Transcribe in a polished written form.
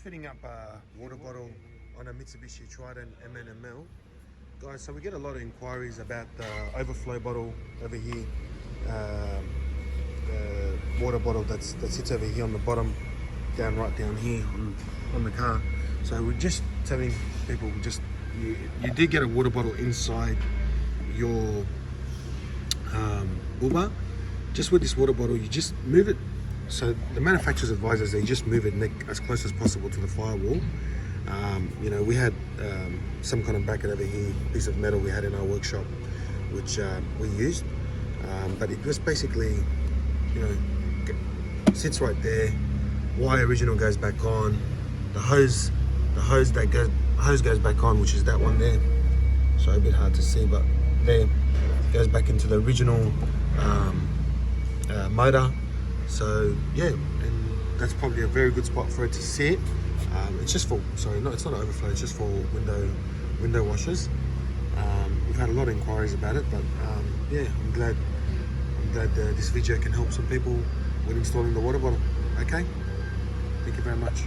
fitting up a water bottle on a Mitsubishi Triton MNML. Guys, so we get a lot of inquiries about the overflow bottle over here. The water bottle that sits over here on the bottom, right down here on the car. So we're just telling people, you did get a water bottle inside your bull bar. Just with this water bottle, you just move it. So the manufacturer's advisors, they just move it as close as possible to the firewall. You know, we had some kind of bracket over here, piece of metal we had in our workshop, which we used, but it was basically, you know, sits right there. Wire original goes back on. The hose goes back on, which is that one there. So a bit hard to see, but there goes back into the original motor. So yeah, and that's probably a very good spot for it to sit. It's just for, sorry, it's not overflow, it's just for window washers. We've had a lot of inquiries about it, but yeah, I'm glad this video can help some people when installing the water bottle. Okay, thank you very much.